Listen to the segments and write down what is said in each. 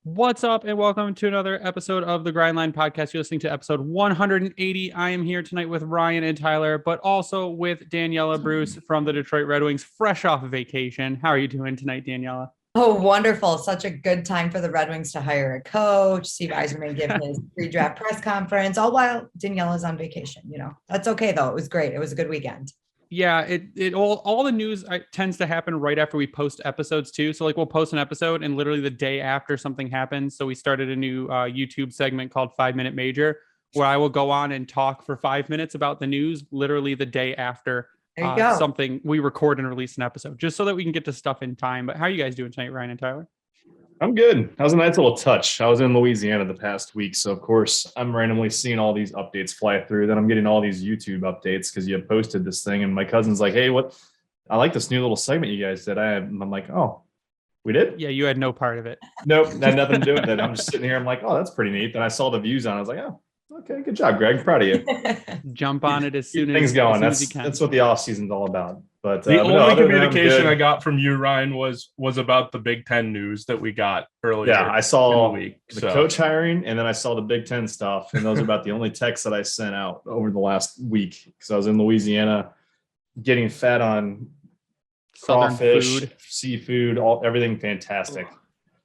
What's up, and welcome to another episode of the Grindline Podcast. You're listening to episode 180. I am here tonight with Ryan and Tyler, but also with Daniella Bruce from the Detroit Red Wings, fresh off of vacation. How are you doing tonight, Daniella? Oh, wonderful. Such a good time for the Red Wings to hire a coach. Steve Yzerman give his pre-draft press conference, all while Daniella's on vacation. That's okay though. It was great. It was a good weekend. Yeah, it all the news tends to happen right after we post episodes too. So like we'll post an episode, and literally the day after something happens. So we started a new YouTube segment called 5 Minute Major, where I will go on and talk for 5 minutes about the news, literally the day after There you go. something we record and release an episode, just so that we can get to stuff in time. But how are you guys doing tonight, Ryan and Tyler? I'm good. That was a nice little touch. I was in Louisiana the past week, so of course I'm randomly seeing all these updates fly through. Then I'm getting all these YouTube updates because you had posted this thing, and my cousin's like, "Hey, what? I like this new little segment you guys did." I'm like, "Oh, we did? Yeah, you had no part of it. Nope, had nothing to do with it." I'm just sitting here. I'm like, "Oh, that's pretty neat." Then I saw the views on it. I was like, "Oh, okay, good job, Greg. Proud of you." Jump on it as soon as things going. as soon as you can. That's what the off season's all about. But the only other than that, I'm communication good. I got from you, Ryan, was about the Big Ten news that we got earlier. Yeah, I saw in the week. the coach hiring, and then I saw the Big Ten stuff, and those are about the only texts that I sent out over the last week because I was in Louisiana getting fed on Southern crawfish, food. seafood, everything fantastic.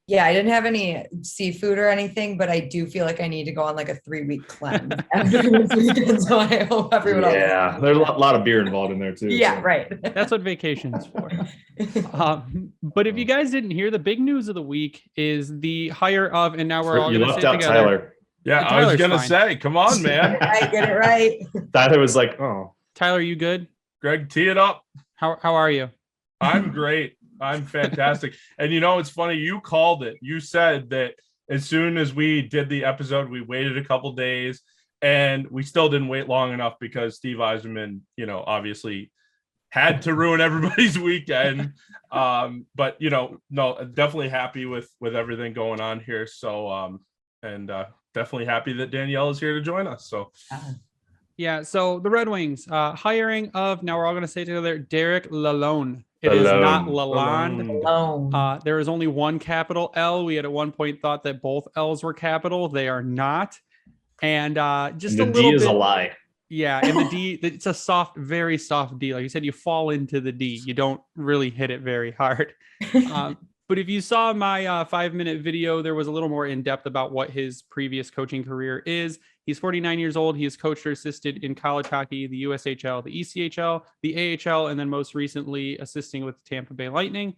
Yeah, I didn't have any seafood or anything, but I do feel like I need to go on like a 3-week cleanse after this weekend. So I hope everyone else. Yeah, there's a lot of beer involved in there too. Yeah, so. right. That's what vacation's for. But if you guys didn't hear, the big news of the week is the hire of, and now we're all You going to left sit out together. Tyler. Yeah, I was gonna say, come on, man. Get it right. Tyler was like, "Oh, Tyler, you good? Greg, tee it up. How are you? I'm great. I'm fantastic. And it's funny, you called it. You said that as soon as we did the episode, we waited a couple days, and we still didn't wait long enough because Steve Yzerman, obviously had to ruin everybody's weekend. But no, definitely happy with everything going on here. So and definitely happy that Danielle is here to join us. So Yeah, so the Red Wings hiring of, now we're all going to say together, Derek Lalonde. It is not Lalonde. Alone. There is only one capital L. We had at one point thought that both L's were capital. They are not. And just the a little D is bit, a lie." yeah, and the D, it's a soft, very soft D. Like you said, you fall into the D. You don't really hit it very hard. But if you saw my 5-minute video, there was a little more in depth about what his previous coaching career is. He's 49 years old. He has coached or assisted in college hockey, the USHL, the ECHL, the AHL, and then most recently assisting with the Tampa Bay Lightning.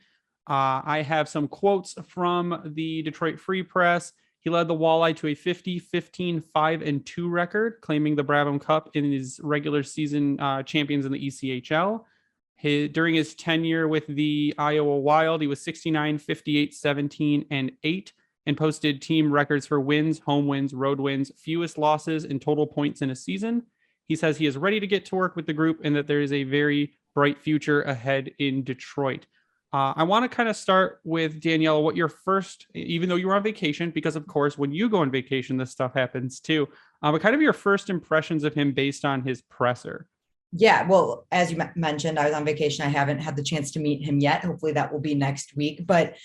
I have some quotes from the Detroit Free Press. He led the Walleye to a 50-15-5-2 record, claiming the Brabham Cup in his regular season champions in the ECHL. During his tenure with the Iowa Wild, he was 69, 58, 17, and 8, and posted team records for wins, home wins, road wins, fewest losses, and total points in a season. He says he is ready to get to work with the group and that there is a very bright future ahead in Detroit. I want to kind of start with Danielle, what your first, even though you were on vacation, because of course, when you go on vacation, this stuff happens too, but kind of your first impressions of him based on his presser. Yeah, well, as you mentioned, I was on vacation. I haven't had the chance to meet him yet. Hopefully that will be next week. But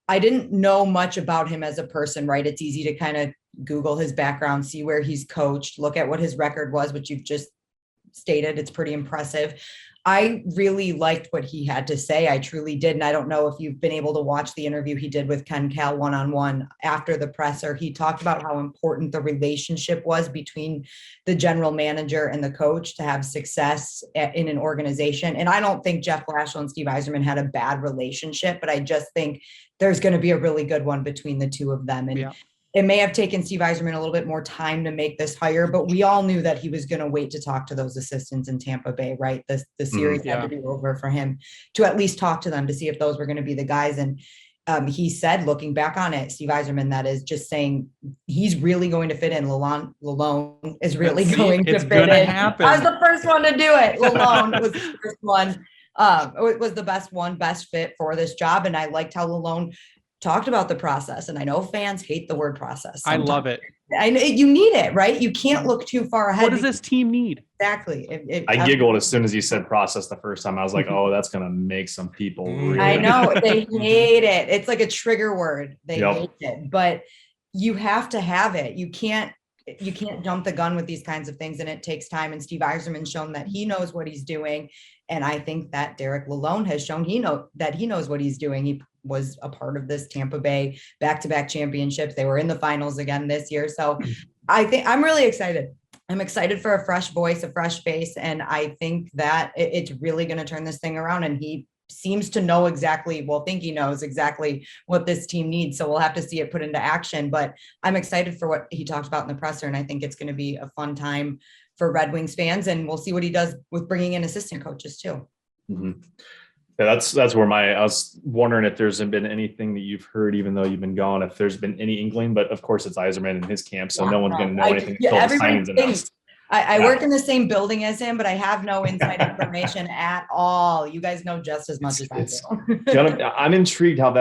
I didn't know much about him as a person, right? It's easy to kind of Google his background, see where he's coached, look at what his record was, which you've just stated. It's pretty impressive. I really liked what he had to say. I truly did. And I don't know if you've been able to watch the interview he did with Ken Cal one-on-one after the presser. He talked about how important the relationship was between the general manager and the coach to have success in an organization. And I don't think Jeff Blashill and Steve Yzerman had a bad relationship, but I just think there's going to be a really good one between the two of them. And it may have taken Steve Yzerman a little bit more time to make this hire, but we all knew that he was going to wait to talk to those assistants in Tampa Bay, right? The series had to be over for him to at least talk to them to see if those were going to be the guys. And he said, looking back on it, Steve Yzerman, that is just saying he's really going to fit in. Lalonde is really going to fit in. Happen. I was the first one to do it. Lalonde was the first one. It was the best fit for this job. And I liked how Lalonde talked about the process. And I know fans hate the word process. I love it. I know you need it, right? You can't look too far ahead. What does this team need? Exactly. I giggled as soon as you said process the first time. I was like, oh, that's going to make some people really. I know they hate it. It's like a trigger word. They Yep. hate it, but you have to have it. You can't jump the gun with these kinds of things, and it takes time. And Steve Yzerman's shown that he knows what he's doing. And I think that Derek Lalonde has shown he knows what he's doing. He was a part of this Tampa Bay back-to-back championships. They were in the finals again this year. So I think I'm really excited. I'm excited for a fresh voice, a fresh face. And I think that it's really going to turn this thing around. And he seems to know think he knows exactly what this team needs. So we'll have to see it put into action. But I'm excited for what he talked about in the presser. And I think it's going to be a fun time for Red Wings fans. And we'll see what he does with bringing in assistant coaches too. Mm-hmm. Yeah, that's where I was wondering if there's been anything that you've heard, even though you've been gone, if there's been any inkling, but of course it's Yzerman in his camp. So no one's going to know anything until the signing's announced. I work in the same building as him, but I have no inside information at all. You guys know just as much as I do. I'm intrigued how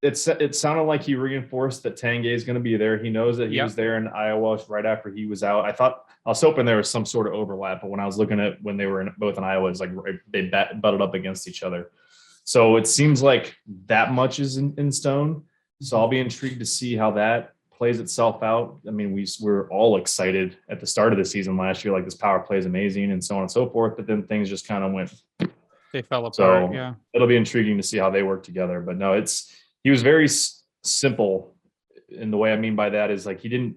it sounded like he reinforced that Tanguay is going to be there. He knows that he was there in Iowa right after he was out. I was hoping there was some sort of overlap, but when I was looking at when they were both in Iowa, it's like they butted up against each other. So it seems like that much is in stone. So I'll be intrigued to see how that plays itself out. I mean, we're all excited at the start of the season last year, like this power play is amazing and so on and so forth. But then things just kind of went. They fell apart. So yeah, it'll be intriguing to see how they work together. But no, he was very simple. And the way I mean by that is like he didn't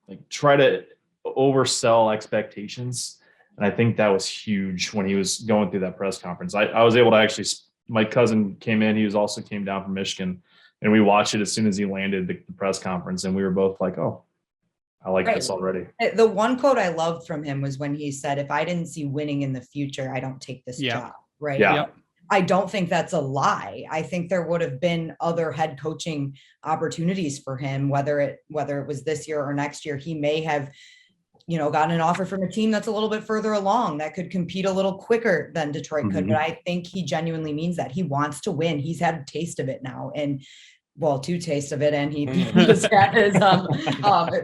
like try to oversell expectations. And I think that was huge when he was going through that press conference. I was able to my cousin came in, he also came down from Michigan, and we watched it as soon as he landed the press conference. And we were both like, oh, I like this already. The one quote I loved from him was when he said, if I didn't see winning in the future, I don't take this job. Right. Yeah. Yep. I don't think that's a lie. I think there would have been other head coaching opportunities for him, whether it was this year or next year. He may have, gotten an offer from a team that's a little bit further along that could compete a little quicker than Detroit could. But I think he genuinely means that. He wants to win. He's had a taste of it now, and two tastes of it, and he just had his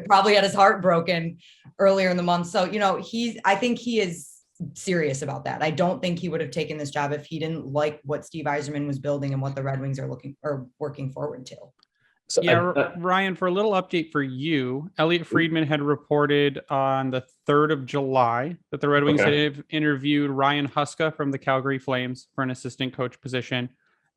probably had his heart broken earlier in the month. So I think he is serious about that. I don't think he would have taken this job if he didn't like what Steve Yzerman was building and what the Red Wings are working forward to. So Ryan, for a little update for you, Elliot Friedman had reported on the 3rd of July that the Red Wings had interviewed Ryan Huska from the Calgary Flames for an assistant coach position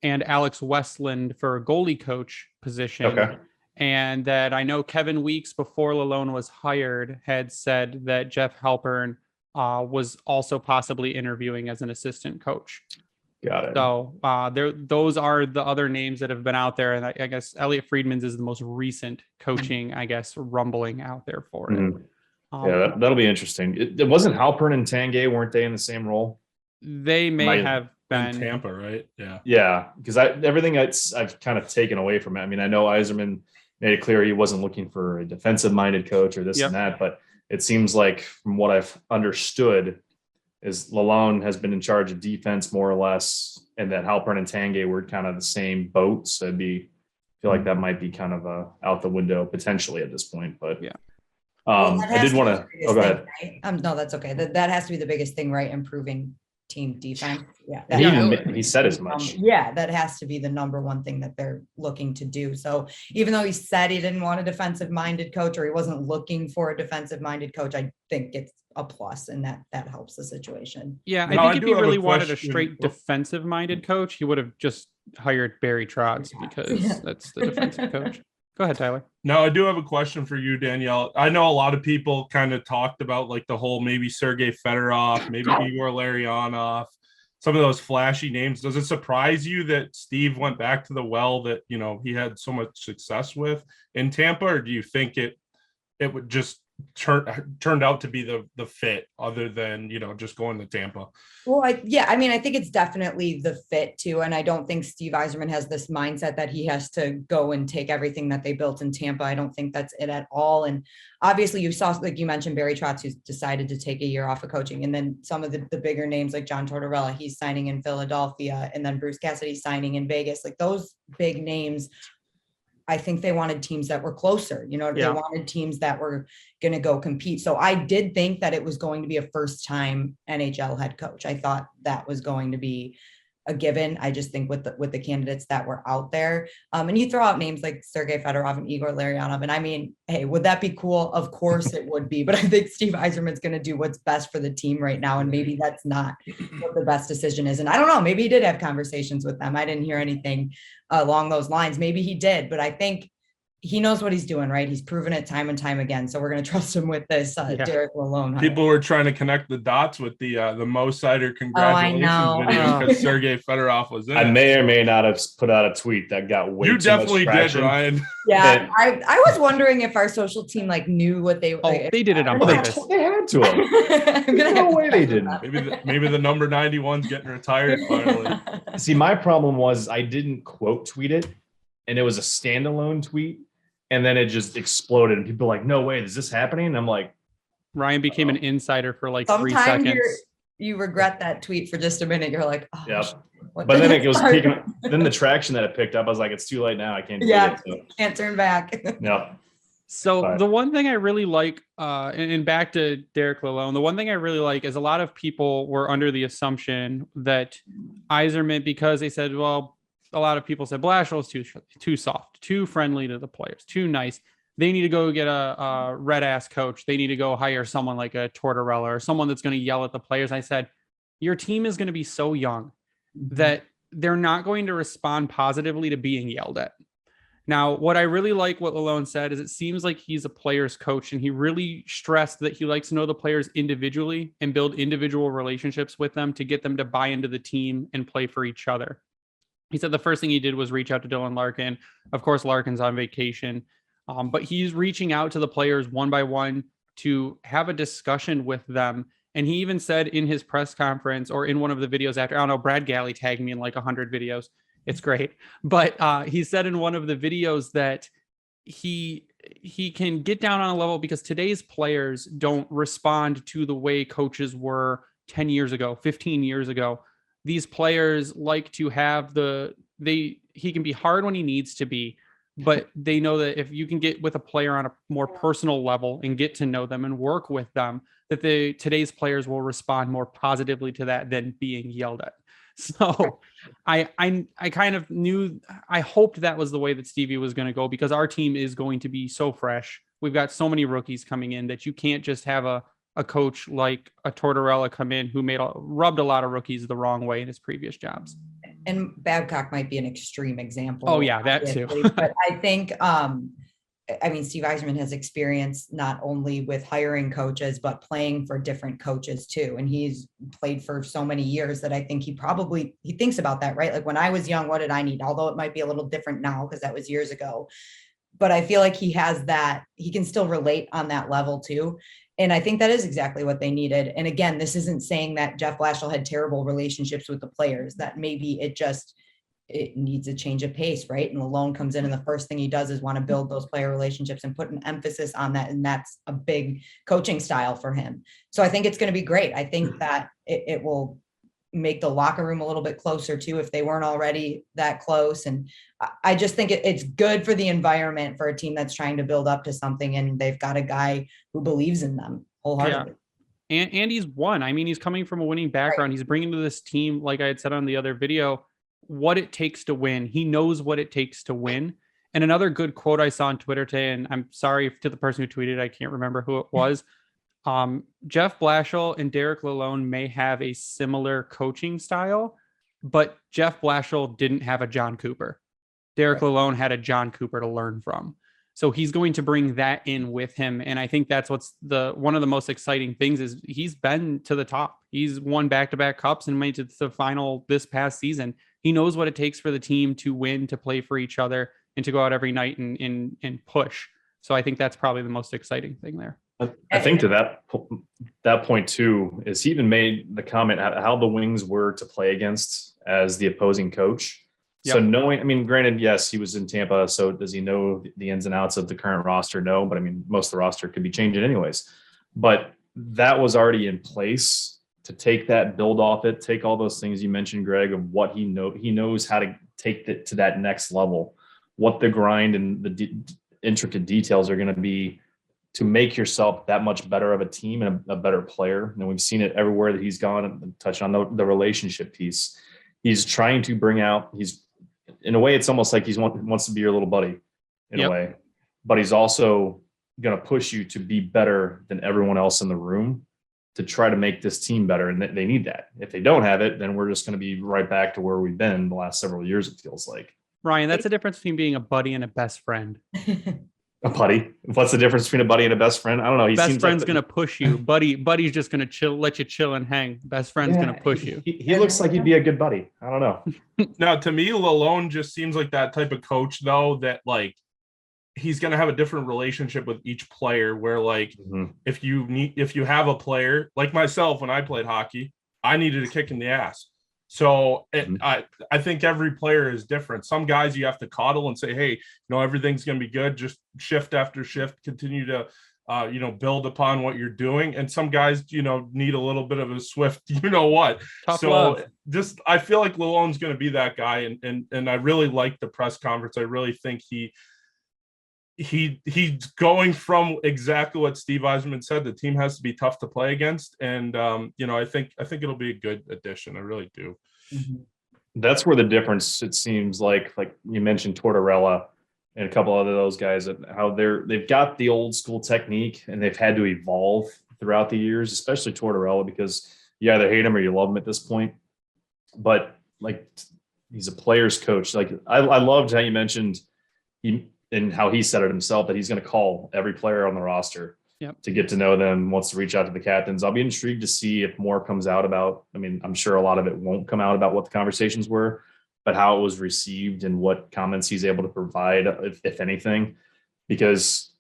and Alex Westland for a goalie coach position. Okay. And that I know Kevin Weeks, before Lalonde was hired, had said that Jeff Halpern was also possibly interviewing as an assistant coach. Got it. So those are the other names that have been out there. And I guess Elliot Friedman's is the most recent coaching, rumbling out there for it. Yeah, that'll be interesting. It wasn't Halpern and Tanguay, weren't they in the same role? They may have been in Tampa, right? Yeah, because everything I've kind of taken away from it. I mean, I know Yzerman made it clear he wasn't looking for a defensive-minded coach or this and that, but it seems like from what I've understood is Lalonde has been in charge of defense more or less, and that Halpern and Tanguay were kind of the same boat. So I feel like that might be kind of out the window potentially at this point. But I did want to. Oh, go ahead. Right? No, that's okay. That has to be the biggest thing, right? Improving team defense. Yeah. He said as much. That has to be the number one thing that they're looking to do. So even though he said he didn't want a defensive minded coach, or he wasn't looking for a defensive minded coach, I think it's a plus, and that helps the situation. Yeah. I think if he really wanted a straight defensive minded coach, he would have just hired Barry Trotz because that's the defensive coach. Go ahead, Tyler. Now, I do have a question for you, Danielle. I know a lot of people kind of talked about like the whole maybe Sergei Fedorov, maybe Igor Larionov, some of those flashy names. Does it surprise you that Steve went back to the well that, he had so much success with in Tampa, or do you think it would just turned out to be the fit, other than just going to Tampa. Well, I mean, I think it's definitely the fit too. And I don't think Steve Yzerman has this mindset that he has to go and take everything that they built in Tampa. I don't think that's it at all. And obviously you saw, like you mentioned, Barry Trotz, who's decided to take a year off of coaching. And then some of the bigger names like John Tortorella, he's signing in Philadelphia, and then Bruce Cassidy signing in Vegas. Like those big names, I think they wanted teams that were closer, they wanted teams that were going to go compete. So I did think that it was going to be a first time NHL head coach. I thought that was going to be a given. I just think with the candidates that were out there, and you throw out names like Sergei Fedorov and Igor Larionov, and I mean, hey, would that be cool? Of course it would be, but I think Steve Yzerman's going to do what's best for the team right now, and maybe that's not what the best decision is. And I don't know, maybe he did have conversations with them. I didn't hear anything along those lines. Maybe he did, but I think he knows what he's doing, right? He's proven it time and time again. So we're going to trust him with this Derek Lalonde hire. People were trying to connect the dots with the Mo Sider congratulations video because Sergei Fedorov was in. I may or may not have put out a tweet that got way you too much definitely traction. did, Ryan. Yeah, I was wondering if our social team knew what they. They did it on purpose. They had to have. No way they didn't. Maybe the number 91's getting retired finally. See, my problem was I didn't quote tweet it, and it was a standalone tweet. And then it just exploded, and people were like, "No way, is this happening?" And I'm like, Ryan became an insider for like sometimes 3 seconds. You regret that tweet for just a minute. You're like, oh, "Yep." But then it was peaking. Then the traction that it picked up, I was like, "It's too late now. I can't do it." So. Can't turn back. Yeah. So the one thing I really like, and back to Derek Lalonde, the one thing I really like is a lot of people were under the assumption that Yzerman, because they said, well, a lot of people said Blashill is too soft, too friendly to the players, too nice. They need to go get a red ass coach. They need to go hire someone like a Tortorella or someone that's going to yell at the players. I said, your team is going to be so young that they're not going to respond positively to being yelled at. Now, what I really like what Lalonde said is it seems like he's a player's coach, and he really stressed that he likes to know the players individually and build individual relationships with them to get them to buy into the team and play for each other. He said the first thing he did was reach out to Dylan Larkin. Of course, Larkin's on vacation, but he's reaching out to the players one by one to have a discussion with them. And he even said in his press conference, or in one of the videos after, I don't know, Brad Galley tagged me in like 100 videos. It's great. But he said in one of the videos that he can get down on a level because today's players don't respond to the way coaches were 10 years ago, 15 years ago. These players like to have he can be hard when he needs to be, but they know that if you can get with a player on a more personal level and get to know them and work with them, that today's players will respond more positively to that than being yelled at. So I kind of knew, I hoped that was the way that Stevie was going to go, because our team is going to be so fresh. We've got so many rookies coming in that you can't just have a coach like a Tortorella come in who rubbed a lot of rookies the wrong way in his previous jobs. And Babcock might be an extreme example. Oh yeah, that too. But I think, Steve Yzerman has experience not only with hiring coaches, but playing for different coaches too. And he's played for so many years that I think he thinks about that, right? Like when I was young, what did I need? Although it might be a little different now because that was years ago. But I feel like he has that, he can still relate on that level too. And I think that is exactly what they needed. And again, this isn't saying that Jeff Blashill had terrible relationships with the players, that maybe it needs a change of pace, right? And Lalonde comes in and the first thing he does is want to build those player relationships and put an emphasis on that. And that's a big coaching style for him. So I think it's going to be great. I think that it will make the locker room a little bit closer too, if they weren't already that close. And I just think it's good for the environment for a team that's trying to build up to something, and they've got a guy who believes in them wholeheartedly. Yeah. And he's won. I mean, he's coming from a winning background. Right. He's bringing to this team, like I had said on the other video, what it takes to win. He knows what it takes to win. And another good quote I saw on Twitter today, and I'm sorry to the person who tweeted, I can't remember who it was. Jeff Blashill and Derek Lalonde may have a similar coaching style, but Jeff Blashill didn't have a John Cooper. Derek Lalonde had a John Cooper to learn from. So he's going to bring that in with him. And I think that's what's one of the most exciting things is he's been to the top. He's won back-to-back cups and made it to the final this past season. He knows what it takes for the team to win, to play for each other, and to go out every night and push. So I think that's probably the most exciting thing there. I think to that point too, is he even made the comment how the Wings were to play against as the opposing coach. So Yep. knowing, I mean, granted, yes, he was in Tampa. So does he know the ins and outs of the current roster? No, but I mean, most of the roster could be changing anyways. But that was already in place to take that, build off it, take all those things you mentioned, Greg, of what he knows how to take it to that next level, what the grind and the intricate details are going to be to make yourself that much better of a team and a better player. And we've seen it everywhere that he's gone, and touch on the relationship piece. He's trying to bring out, in a way, it's almost like wants to be your little buddy in a way, but he's also going to push you to be better than everyone else in the room to try to make this team better. And they need that. If they don't have it, then we're just going to be right back to where we've been the last several years, it feels like. Ryan, that's the difference between being a buddy and a best friend. A buddy? What's the difference between a buddy and a best friend? I don't know. Best friend's going to push you. Buddy's just going to chill, let you chill and hang. Best friend's going to push you. He looks like he'd be a good buddy. I don't know. Now, to me, Lalonde just seems like that type of coach, though, that like he's going to have a different relationship with each player. Where like if you have a player like myself, when I played hockey, I needed a kick in the ass. So I think every player is different. Some guys you have to coddle and say, hey, everything's going to be good. Just shift after shift, continue to, build upon what you're doing. And some guys, need a little bit of a swift, Tough so love. I feel like Lalonde's going to be that guy. And I really like the press conference. I really think he's going from exactly what Steve Yzerman said. The team has to be tough to play against, and I think it'll be a good addition. I really do. That's where the difference, it seems like you mentioned Tortorella and a couple other those guys, how they've got the old school technique and they've had to evolve throughout the years, especially Tortorella, because you either hate him or you love him at this point. But like, he's a player's coach. Like I loved how you mentioned and how he said it himself, that he's going to call every player on the roster to get to know them, wants to reach out to the captains. I'll be intrigued to see if more comes out about, I mean, I'm sure a lot of it won't come out about what the conversations were, but how it was received and what comments he's able to provide, if anything, because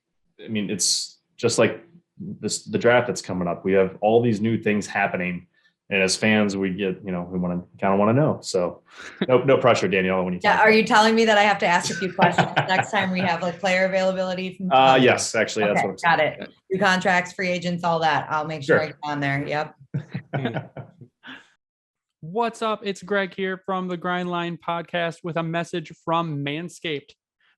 I mean, it's just like the draft that's coming up. We have all these new things happening. And as fans, we get, we want to know. So no pressure, Daniella, when you talk. Are you telling me that I have to ask a few questions next time we have like player availability? From yes, actually, that's what I'm saying. Got it. New contracts, free agents, all that. I'll make sure I get on there. Yep. What's up? It's Greg here from the Grind Line podcast with a message from Manscaped.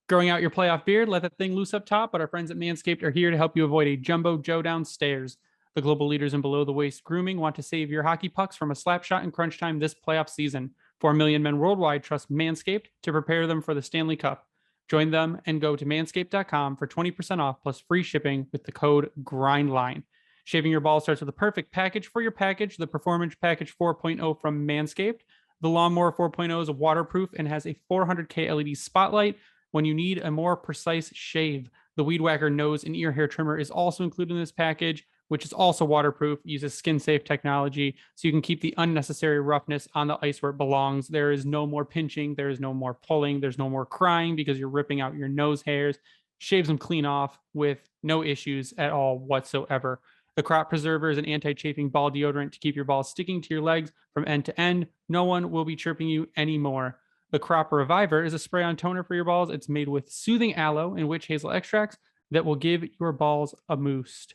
Growing out your playoff beard, let that thing loose up top, but our friends at Manscaped are here to help you avoid a jumbo Joe downstairs. The global leaders in below-the-waist grooming want to save your hockey pucks from a slap shot in crunch time this playoff season. 4 million men worldwide trust Manscaped to prepare them for the Stanley Cup. Join them and go to manscaped.com for 20% off plus free shipping with the code GRINDLINE. Shaving your balls starts with a perfect package for your package, the Performance Package 4.0 from Manscaped. The Lawnmower 4.0 is waterproof and has a 400K LED spotlight when you need a more precise shave. The Weed Whacker nose and ear hair trimmer is also included in this package, which is also waterproof, uses skin-safe technology, so you can keep the unnecessary roughness on the ice where it belongs. There is no more pinching. There is no more pulling. There's no more crying because you're ripping out your nose hairs. Shaves them clean off with no issues at all whatsoever. The Crop Preserver is an anti-chafing ball deodorant to keep your balls sticking to your legs from end to end. No one will be chirping you anymore. The Crop Reviver is a spray-on toner for your balls. It's made with soothing aloe and witch hazel extracts that will give your balls a boost.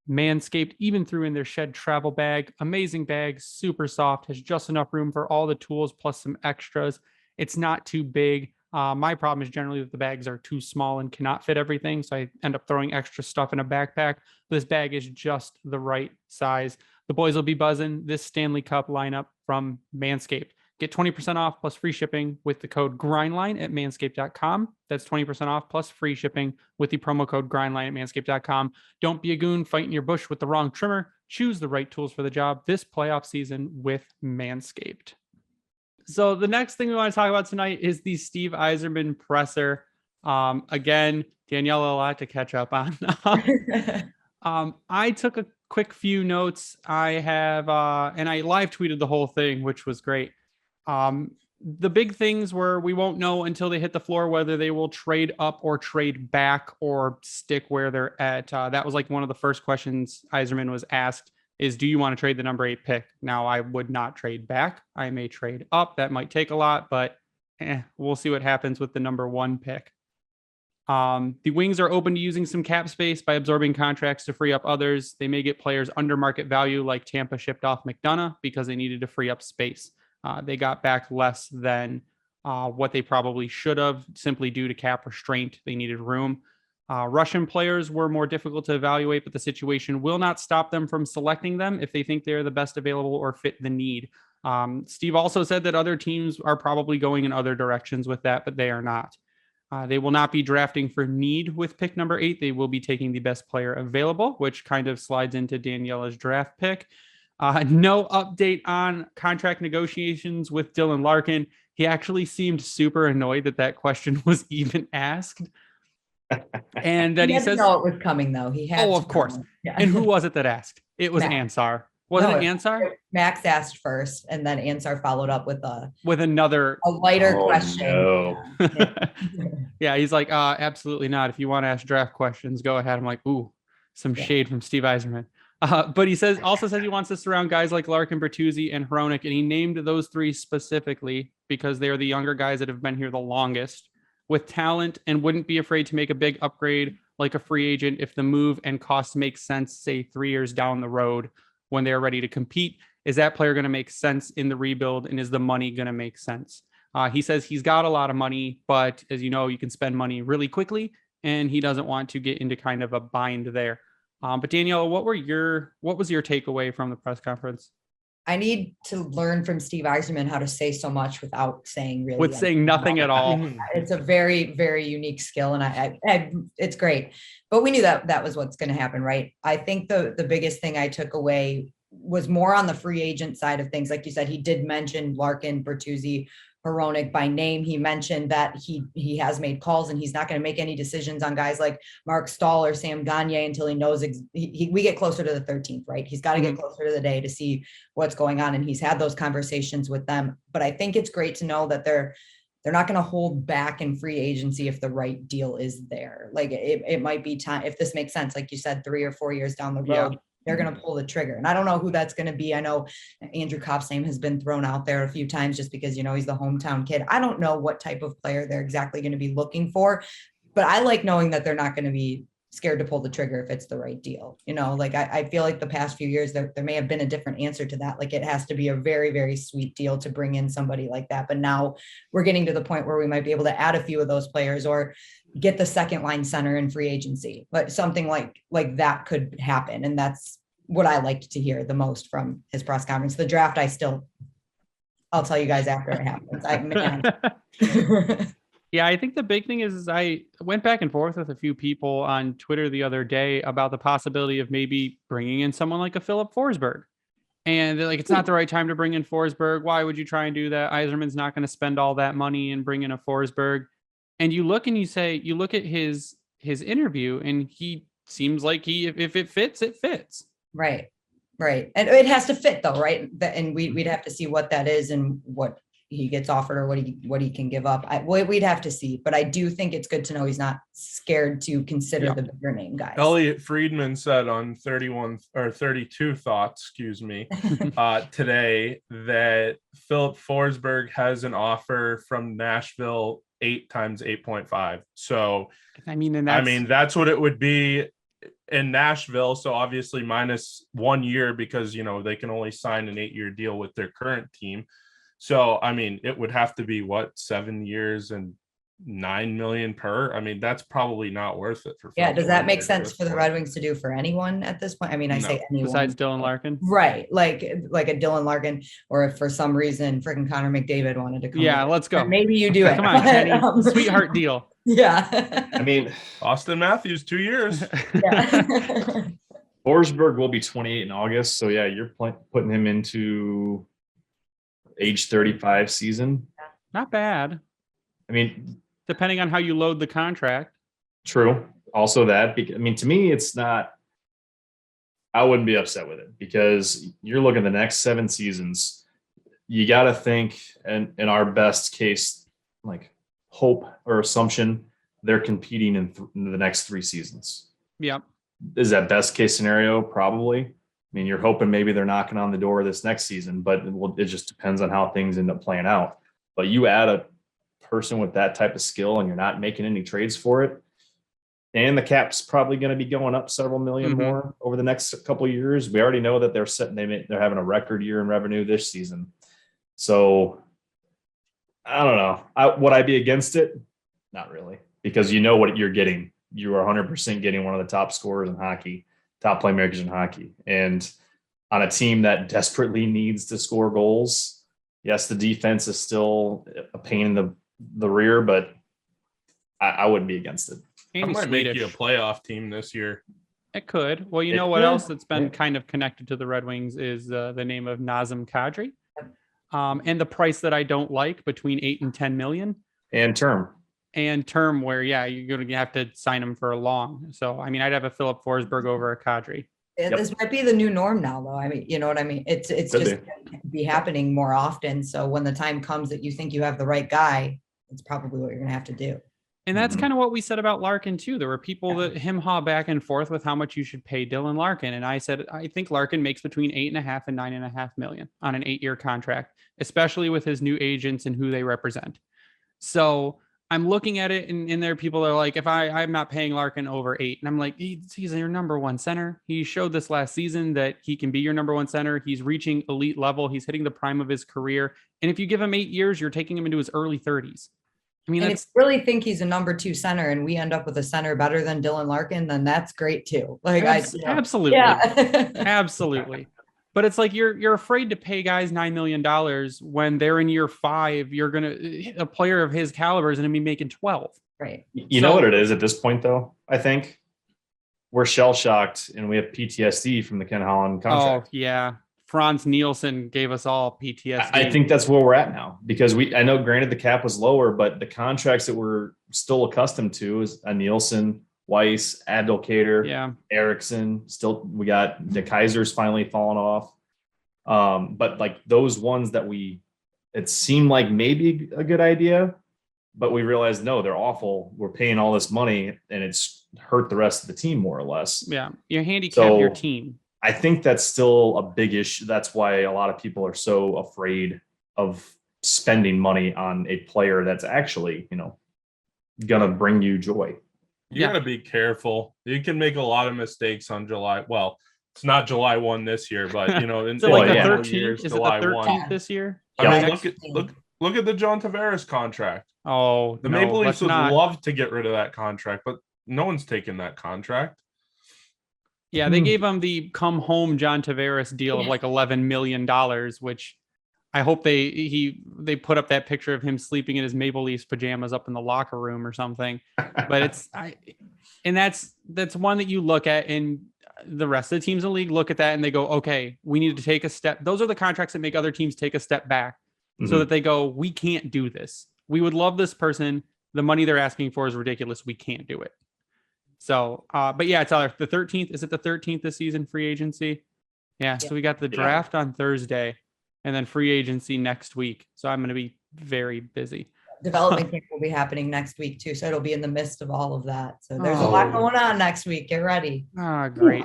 Manscaped even threw in their Shed travel bag. Amazing bag, super soft, has just enough room for all the tools plus some extras. It's not too big. My problem is generally that the bags are too small and cannot fit everything, so I end up throwing extra stuff in a backpack. This bag is just the right size. The boys will be buzzing this Stanley Cup lineup from Manscaped. Get 20% off plus free shipping with the code GRINDLINE at manscaped.com. That's 20% off plus free shipping with the promo code GRINDLINE at manscaped.com. Don't be a goon fighting your bush with the wrong trimmer. Choose the right tools for the job this playoff season with Manscaped. So the next thing we want to talk about tonight is the Steve Yzerman presser. Again, Daniella, a lot to catch up on. I took a quick few notes. I have, and I live tweeted the whole thing, which was great. the big things were we won't know until they hit the floor whether they will trade up or trade back or stick where they're at. That was like one of the first questions Yzerman was asked is, do you want to trade the number 8 pick? Now, I would not trade back. I may trade up. That might take a lot, but we'll see what happens with the number 1 pick. The Wings are open to using some cap space by absorbing contracts to free up others. They may get players under market value, like Tampa shipped off McDonough because they needed to free up space. They got back less than what they probably should have, simply due to cap restraint. They needed room. Russian players were more difficult to evaluate, but the situation will not stop them from selecting them if they think they're the best available or fit the need. Steve also said that other teams are probably going in other directions with that, but they are not. They will not be drafting for need with pick number 8. They will be taking the best player available, which kind of slides into Daniella's draft pick. No update on contract negotiations with Dylan Larkin. He actually seemed super annoyed that question was even asked. And that he says, know it was coming though. He had. Oh, of course. Yeah. And who was it that asked? It was Max. Ansar. Was it Ansar? Max asked first, and then Ansar followed up with another a lighter Oh, question. no. Yeah, he's like, absolutely not. If you want to ask draft questions, go ahead. I'm like, ooh, some shade from Steve Yzerman. But he also says he wants to surround guys like Larkin, Bertuzzi, and Hronek, and he named those 3 specifically because they're the younger guys that have been here the longest with talent and wouldn't be afraid to make a big upgrade like a free agent if the move and cost makes sense, say 3 years down the road when they're ready to compete. Is that player going to make sense in the rebuild, and is the money going to make sense? He says he's got a lot of money, but as you know, you can spend money really quickly, and he doesn't want to get into kind of a bind there. But Daniella, what was your takeaway from the press conference? I need to learn from Steve Yzerman how to say so much without saying really. With saying nothing at all. It's a very, very unique skill, and I it's great. But we knew that was what's going to happen, right? I think the biggest thing I took away was more on the free agent side of things. Like you said, he did mention Larkin, Bertuzzi, Hronek by name. He mentioned that he has made calls and he's not going to make any decisions on guys like Mark Stahl or Sam Gagne until he knows we get closer to the 13th, right? He's got to get closer to the day to see what's going on. And he's had those conversations with them. But I think it's great to know that they're not going to hold back in free agency if the right deal is there. Like it might be time, if this makes sense, like you said, 3 or 4 years down the road, they're going to pull the trigger. And I don't know who that's going to be. I know Andrew Kopp's name has been thrown out there a few times just because, he's the hometown kid. I don't know what type of player they're exactly going to be looking for, but I like knowing that they're not going to be scared to pull the trigger if it's the right deal. Like I feel like the past few years there may have been a different answer to that. Like it has to be a very, very sweet deal to bring in somebody like that. But now we're getting to the point where we might be able to add a few of those players or get the second line center in free agency, but something like that could happen. And that's what I liked to hear the most from his press conference. The draft, I'll tell you guys after it happens. Yeah, I think the big thing is I went back and forth with a few people on Twitter the other day about the possibility of maybe bringing in someone like a Philip Forsberg. And they're like, it's not the right time to bring in Forsberg. Why would you try and do that? Yzerman's not going to spend all that money and bring in a Forsberg. And you look and you look at his interview, and he seems like if it fits, it fits. Right. And it has to fit though, right? And we'd have to see what that is and what he gets offered or what he can give up. We'd have to see, but I do think it's good to know he's not scared to consider the bigger name guys. Elliot Friedman said on 32 Thoughts, today that Philip Forsberg has an offer from Nashville 8 times 8.5. So that's what it would be in Nashville. So obviously minus 1 year because they can only sign an 8-year deal with their current team. So it would have to be 7 years and $9 million per. That's probably not worth it for. Does that make sense for the Red Wings to do for anyone at this point? I say anyone besides Dylan Larkin, right? Like a Dylan Larkin, or if for some reason freaking Connor McDavid wanted to come. Yeah, let's go. Maybe you do it. Come on, Kenny. Sweetheart deal. Yeah. Austin Matthews, 2 years. Yeah. Forsberg will be 28 in August. So you're putting him into age 35 season. Not bad. Depending on how you load the contract. True. Also that, to me, it's not, I wouldn't be upset with it because you're looking at the next 7 seasons. you got to think, and in our best case, like hope or assumption, they're competing in the next 3 seasons. Yep. Is that best case scenario? Probably. I mean, you're hoping maybe they're knocking on the door this next season, but it just depends on how things end up playing out. But you add a person with that type of skill and you're not making any trades for it, and the cap's probably going to be going up several million more over the next couple of years. We already know that they're having a record year in revenue this season. So I don't know. Would I be against it? Not really, because you know what you're getting. You are 100% getting one of the top scorers in hockey, top playmakers in hockey. And on a team that desperately needs to score goals, yes, the defense is still a pain in the rear, but I wouldn't be against it. I might make you a playoff team this year. It could. Well, you know what else that's been kind of connected to the Red Wings is the name of Nazem Kadri, and the price that I don't like, between 8 and 10 million, and term where you're going to have to sign him for a long. So I mean, I'd have a Philip Forsberg over a Kadri. This might be the new norm now, though. I mean, you know what I mean? It's just be happening more often. So when the time comes that you think you have the right guy, it's probably what you're going to have to do. And that's kind of what we said about Larkin too. There were people that haw back and forth with how much you should pay Dylan Larkin. And I said, I think Larkin makes between 8.5 and 9.5 million on an 8-year contract, especially with his new agents and who they represent. So I'm looking at it, and there people are like, if I'm not paying Larkin over 8, and I'm like, he's your number one center. He showed this last season that he can be your number one center. He's reaching elite level. He's hitting the prime of his career. And if you give him 8 years, you're taking him into his early 30s. I mean, and if you really think he's a number 2 center and we end up with a center better than Dylan Larkin, then that's great too. Like absolutely. Yeah. Absolutely. But it's like you're afraid to pay guys $9 million when they're in year 5. You're a player of his caliber is going to be making 12. Right. You know what it is at this point, though? I think we're shell shocked and we have PTSD from the Ken Holland contract. Oh yeah. Franz Nielsen gave us all PTSD. I think that's where we're at now, because I know granted the cap was lower, but the contracts that we're still accustomed to is a Nielsen, Weiss, Abdelkader, Erickson. Still, we got the Kaiser's finally fallen off. But like those ones that it seemed like maybe a good idea, but we realized no, they're awful. We're paying all this money and it's hurt the rest of the team more or less. Yeah, you handicap your team. I think that's still a big issue. That's why a lot of people are so afraid of spending money on a player that's actually, gonna bring you joy. You gotta be careful. You can make a lot of mistakes on July. Well, it's not July 1 this year, but in like the 13th. Is July it the 13th 1 this year? I mean, look at the John Tavares contract. Oh, the Maple Leafs would love to get rid of that contract, but no one's taking that contract. Yeah, they gave him the come home John Tavares deal of like $11 million, which I hope they put up that picture of him sleeping in his Maple Leafs pajamas up in the locker room or something. But that's one that you look at, and the rest of the teams in the league look at that and they go, okay, we need to take a step. Those are the contracts that make other teams take a step back so that they go, we can't do this. We would love this person. The money they're asking for is ridiculous. We can't do it. So, but yeah, it's the 13th. Is it the 13th this season, free agency? Yeah. So we got the draft on Thursday and then free agency next week. So I'm going to be very busy. Development camp will be happening next week too. So it'll be in the midst of all of that. So there's a lot going on next week. Get ready. Great.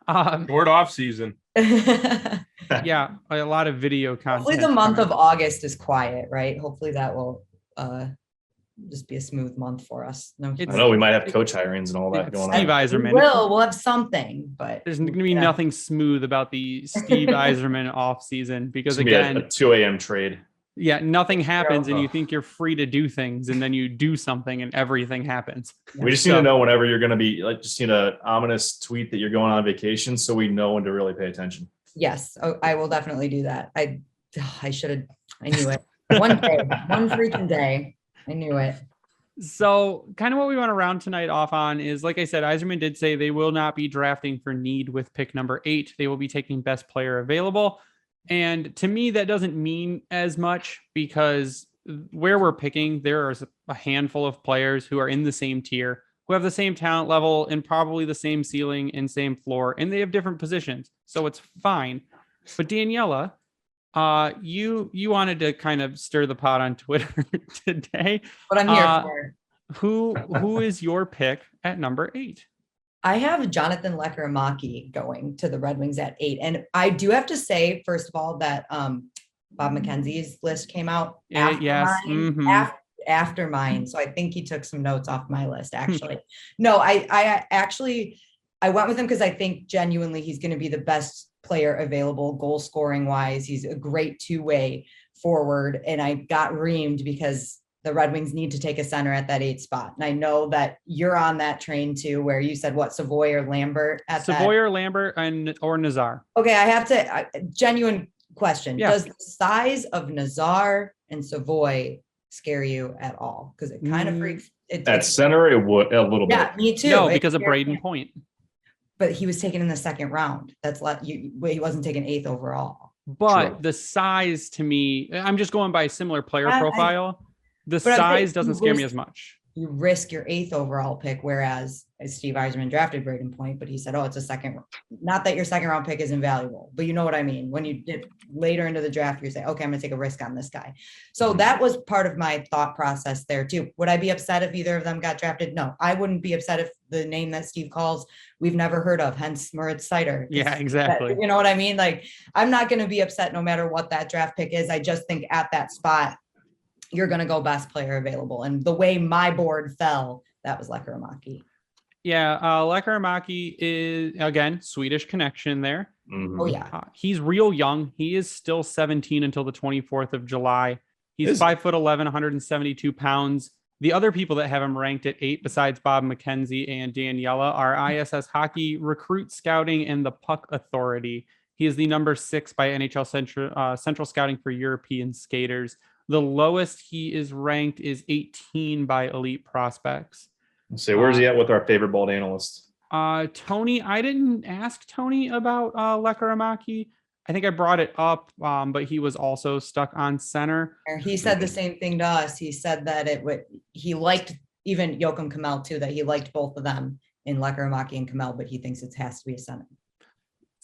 Short off season. Yeah. A lot of video content. Hopefully the month of August is quiet, right? Hopefully that will, just be a smooth month for us. I know we might have coach hirings and all that going on. Steve Yzerman. We'll have something, but there's going to be nothing smooth about the Steve Yzerman off season, because it's again, a 2 a.m. trade. Yeah, nothing happens and you think you're free to do things, and then you do something and everything happens. We just need to know whenever you're going to be, like, just need an ominous tweet that you're going on vacation so we know when to really pay attention. Yes, I will definitely do that. I knew it. One freaking day. I knew it. So kind of what we want to round tonight off on is, like I said, Yzerman did say they will not be drafting for need with pick number 8. They will be taking best player available. And to me, that doesn't mean as much, because where we're picking, there is a handful of players who are in the same tier, who have the same talent level and probably the same ceiling and same floor, and they have different positions. So it's fine. But Daniella, You wanted to kind of stir the pot on Twitter today. What I'm here Uh, for. Who is your pick at number 8? I have Jonathan Lekkerimäki going to the Red Wings at 8. And I do have to say, first of all, that Bob McKenzie's list came out after Yes. mine. Mhm. After mine. So I think he took some notes off my list, actually. No, I actually I went with him because I think genuinely he's going to be the best player available, goal scoring wise. He's a great two-way forward. And I got reamed because the Red Wings need to take a center at that 8 spot. And I know that you're on that train too, where you said what, Savoy or Lambert at Savoy that. or Lambert or Nazar. Okay, I have to genuine question. Yeah. Does the size of Nazar and Savoy scare you at all? Because it kind of freaks At center, it would a little bit. Yeah, me too. No, It because of scares Braden me. Point. But he was taken in the second round. That's he wasn't taken 8th overall. But True. the size to me, I'm just going by similar player I- profile. The But I'm saying size doesn't you scare me risk- as much. You risk your 8th overall pick, whereas Steve Yzerman drafted Braden Point, but he said, oh, it's a second. Not that your second round pick is invaluable, but you know what I mean? When you did later into the draft, you say, okay, I'm gonna take a risk on this guy. So that was part of my thought process there too. Would I be upset if either of them got drafted? No, I wouldn't be upset if the name that Steve calls, we've never heard of, hence Moritz Seider. Yeah, exactly. You know what I mean? Like, I'm not gonna be upset no matter what that draft pick is. I just think at that spot, you're going to go best player available. And the way my board fell, that was Lekkerimäki. Yeah, Lekkerimäki is, again, Swedish connection there. Mhm. Oh, yeah. He's real young. He is still 17 until the 24th of July. He's 5'11", 172 pounds. The other people that have him ranked at 8, besides Bob McKenzie and Daniella, are ISS Hockey, Recruit Scouting, and the Puck Authority. He is the number 6 by NHL Central Scouting for European skaters. The lowest he is ranked is 18 by Elite Prospects. So where's he at with our favorite bald analyst? Tony, I didn't ask Tony about Lekkerimäki. I think I brought it up, but he was also stuck on center. He said the same thing to us. He said that he liked even Joachim Kamel too, that he liked both of them in Lekkerimäki and Kamel, but he thinks it has to be a center.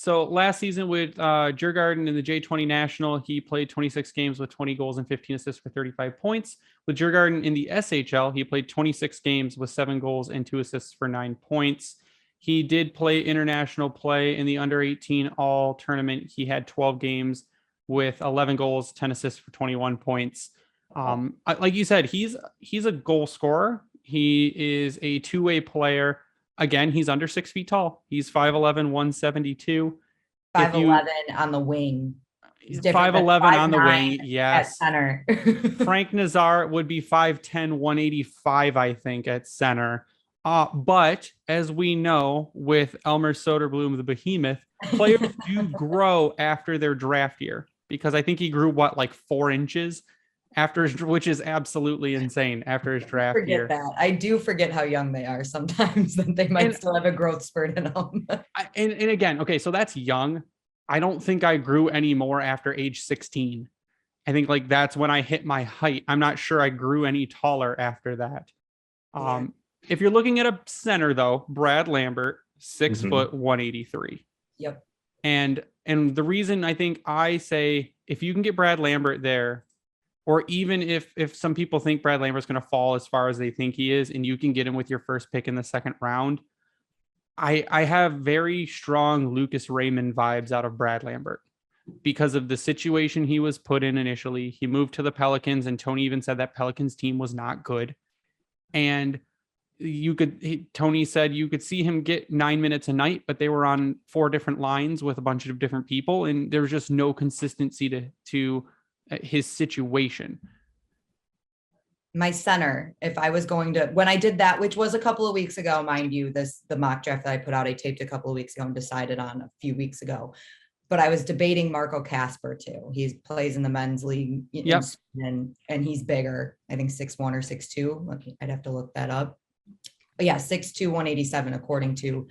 So last season with Djurgården in the J20 National, he played 26 games with 20 goals and 15 assists for 35 points. With Djurgården in the SHL, he played 26 games with 7 goals and 2 assists for 9 points. He did play international play in the under 18 all tournament. He had 12 games with 11 goals, 10 assists for 21 points. Like you said, he's a goal scorer. He is a two-way player. Again, he's under 6 feet tall. He's 5'11", 172. 5'11" on the wing. 5'11" on the wing. Yes. At center. Frank Nazar would be 5'10", 185, I think, at center. But as we know, with Elmer Soderblom, the behemoth, players do grow after their draft year, because I think he grew like 4 inches after, which is absolutely insane after his draft year. That. I do forget how young they are sometimes, that they might still have a growth spurt in them. And again, okay, so that's young. I don't think I grew any more after age 16. I think like that's when I hit my height. I'm not sure I grew any taller after that. If you're looking at a center though, Brad Lambert, 6 foot 183. Yep. And the reason I think I say if you can get Brad Lambert there, or even if some people think Brad Lambert's going to fall as far as they think he is, and you can get him with your first pick in the second round, I have very strong Lucas Raymond vibes out of Brad Lambert because of the situation he was put in initially. He moved to the Pelicans, and Tony even said that Pelicans team was not good. And Tony said you could see him get 9 minutes a night, but they were on 4 different lines with a bunch of different people, and there was just no consistency to his situation. My center, if I was going to, when I did that, which was a couple of weeks ago, mind you, the mock draft that I put out, I taped a couple of weeks ago and decided on a few weeks ago, but I was debating Marco Kasper too. He plays in the men's league, and he's bigger. I think 6'1" or 6'2". I'd have to look that up. But yeah, 6'2", 187, according to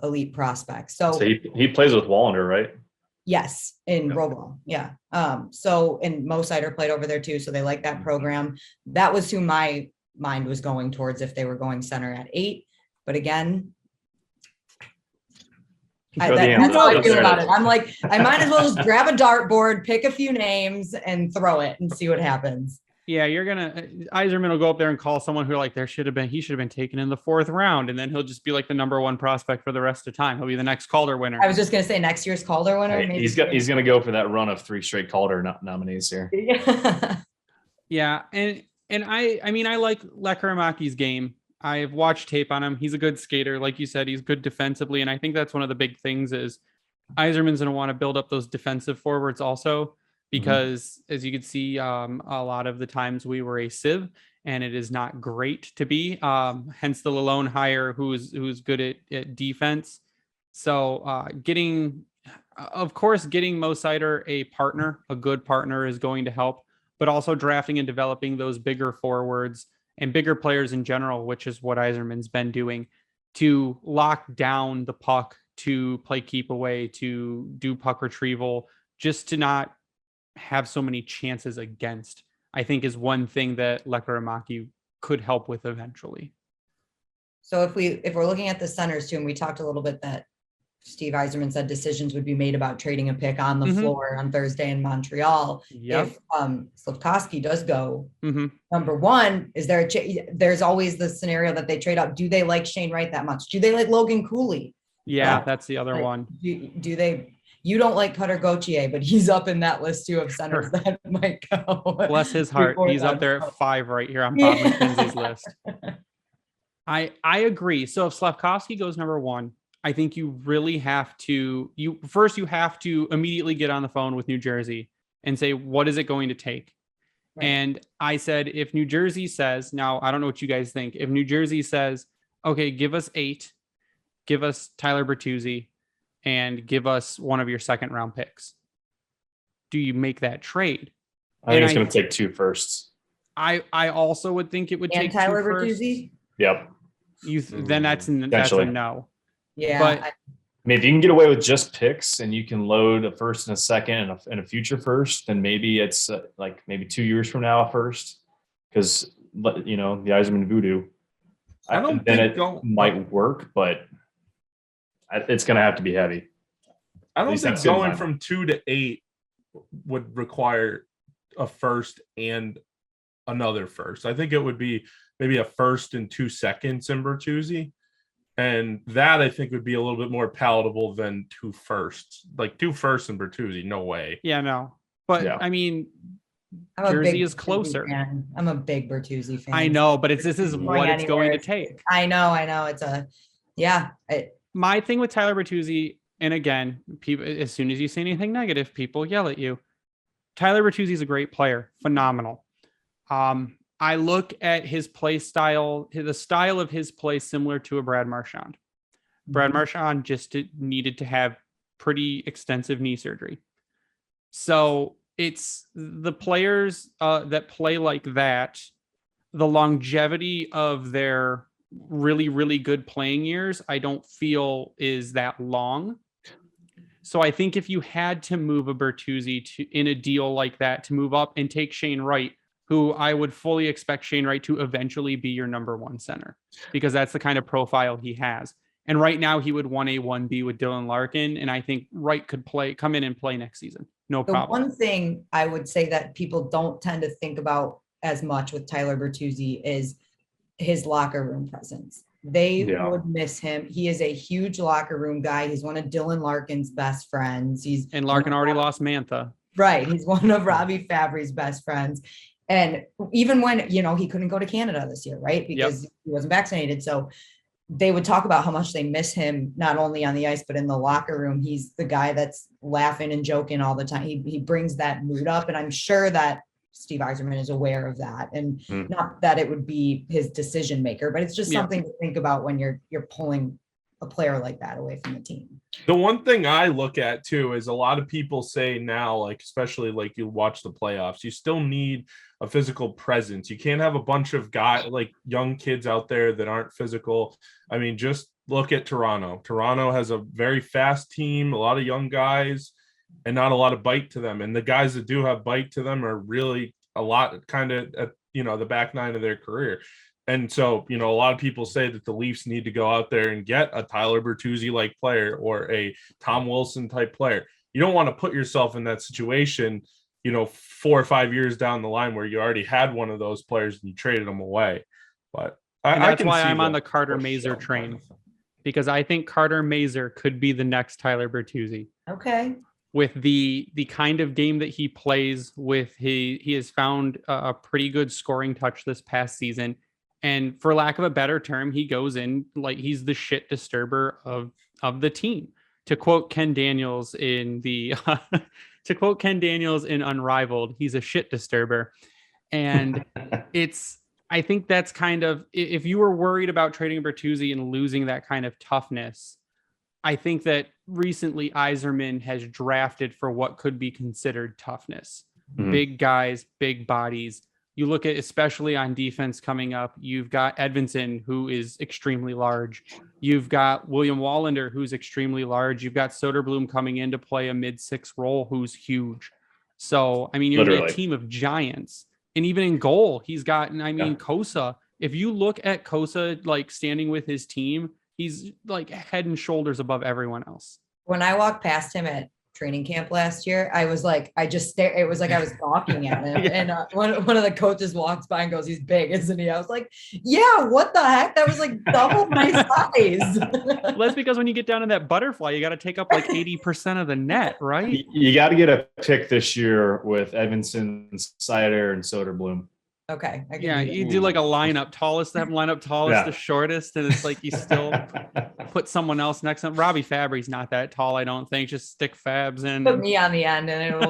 Elite Prospects. So he plays with Wallander, right? Yes, in Robo. Yeah. So, and Mo Sider played over there too. So they like that program. That was who my mind was going towards if they were going center at 8. But again, Throw the hands That's how I up. feel There it about is. it. I'm like, I might as well just grab a dartboard, pick a few names, and throw it and see what happens. Yeah, Yzerman will go up there and call someone who like he should have been taken in the 4th round, and then he'll just be like the number 1 prospect for the rest of time. He'll be the next Calder winner. I was just gonna say next year's Calder winner. Maybe He's gonna go for that run of 3 straight Calder nominees here. Yeah. Yeah, and I mean I like Lekkerimäki's game. I've watched tape on him. He's a good skater, like you said. He's good defensively, and I think that's one of the big things is Yzerman's going to want to build up those defensive forwards also, because as you can see, a lot of the times we were a sieve, and it is not great to be. Hence the Lalonde hire, who's good at defense. So getting Mo Seider a good partner is going to help, but also drafting and developing those bigger forwards and bigger players in general, which is what Yzerman's been doing, to lock down the puck, to play keep away, to do puck retrieval, just to not have so many chances against, I think is one thing that Lekkerimäki could help with eventually. So if we're looking at the centers too, and we talked a little bit that Steve Yzerman said decisions would be made about trading a pick on the floor on Thursday in Montreal. Yep. If Slafkovsky does go, number one, is there there's always the scenario that they trade up. Do they like Shane Wright that much? Do they like Logan Cooley? Yeah, that's the other one. Do they? You don't like Cutter Gauthier, but he's up in that list too of centers that might go. Bless his heart. He's up there at 5 right here on Bob McKenzie's list. I agree. So if Slafkovsky goes number 1, I think you really have to, you have to immediately get on the phone with New Jersey and say, what is it going to take? Right. And I said, if New Jersey says, now I don't know what you guys think. If New Jersey says, okay, give us 8, give us Tyler Bertuzzi, and give us one of your 2nd round picks, do you make that trade? I think it's going to take 2 firsts. I also would think it would take Tyler 2 firsts. Bertuzzi? Yep. Then that's a no. Yeah. But I mean, if you can get away with just picks and you can load a 1st and a 2nd and a future 1st, then maybe it's like maybe 2 years from now a 1st, because the Yzerman voodoo. I don't then think it might work, but it's going to have to be heavy. I don't think going from 2 to 8 would require a 1st and another 1st. I think it would be maybe a 1st and 2 seconds in Bertuzzi. And that I think would be a little bit more palatable than 2 firsts. Like 2 firsts in Bertuzzi, no way. Yeah, no. But yeah. I mean, Jersey is closer. Fan. I'm a big Bertuzzi fan. I know, but this is what it's going to take. I know. It's my thing with Tyler Bertuzzi, and again, people, as soon as you say anything negative, people yell at you. Tyler Bertuzzi is a great player, phenomenal. I look at his play style, the style of his play similar to a Brad Marchand. Brad Marchand just needed to have pretty extensive knee surgery. So it's the players that play like that, the longevity of their really, really good playing years, I don't feel is that long. So I think if you had to move a Bertuzzi in a deal like that to move up and take Shane Wright, who I would fully expect Shane Wright to eventually be your number 1 center, because that's the kind of profile he has. And right now he would 1A, 1B with Dylan Larkin. And I think Wright could come in and play next season. No problem. One thing I would say that people don't tend to think about as much with Tyler Bertuzzi is his locker room presence. They would miss him. He is a huge locker room guy. He's one of Dylan Larkin's best friends. And Larkin already lost Mantha. Right. He's one of Robbie Fabry's best friends. And even when, he couldn't go to Canada this year, right? Because he wasn't vaccinated. So they would talk about how much they miss him, not only on the ice, but in the locker room. He's the guy that's laughing and joking all the time. He brings that mood up. And I'm sure that Steve Yzerman is aware of that. And not that it would be his decision maker, but it's just something to think about when you're pulling a player like that away from the team. The one thing I look at too is a lot of people say now, like, especially like you watch the playoffs, you still need a physical presence. You can't have a bunch of like young kids out there that aren't physical. I mean, just look at Toronto. Toronto has a very fast team, a lot of young guys, and not a lot of bite to them. And the guys that do have bite to them are really a lot kind of at, the back 9 of their career. And so, a lot of people say that the Leafs need to go out there and get a Tyler Bertuzzi-like player or a Tom Wilson type player. You don't want to put yourself in that situation, 4 or 5 years down the line where you already had one of those players and you traded them away. But that's why I'm on the Carter Mazer train, because I think Carter Mazer could be the next Tyler Bertuzzi. Okay. With the kind of game that he plays with, he has found a pretty good scoring touch this past season. And for lack of a better term, he goes in like he's the shit disturber of the team. To quote Ken Daniels in Unrivaled, he's a shit disturber. And I think that's kind of, if you were worried about trading Bertuzzi and losing that kind of toughness, I think that recently Yzerman has drafted for what could be considered toughness. Mm-hmm. Big guys, big bodies. You look at, especially on defense coming up, you've got Edvinsson, who is extremely large. You've got William Wallander, who's extremely large. You've got Soderblom coming in to play a mid-6 role, who's huge. So, I mean, you're a team of giants. And even in goal, he's got, Kosa. If you look at Kosa, like standing with his team, he's like head and shoulders above everyone else. When I walked past him at training camp last year, I was like, I just stared. It was like I was gawking at him. And one of the coaches walks by and goes, "He's big, isn't he?" I was like, "Yeah, what the heck? That was like double my size." Well, that's because when you get down to that butterfly, you got to take up like 80% of the net, right? You got to get a pick this year with Edvinsson, Seider, and Soderblom. Okay. You do like a lineup, tallest to shortest, and it's like you still put someone else next to him. Robbie Fabry's not that tall, I don't think. Just stick Fabs in. Put me on the end, and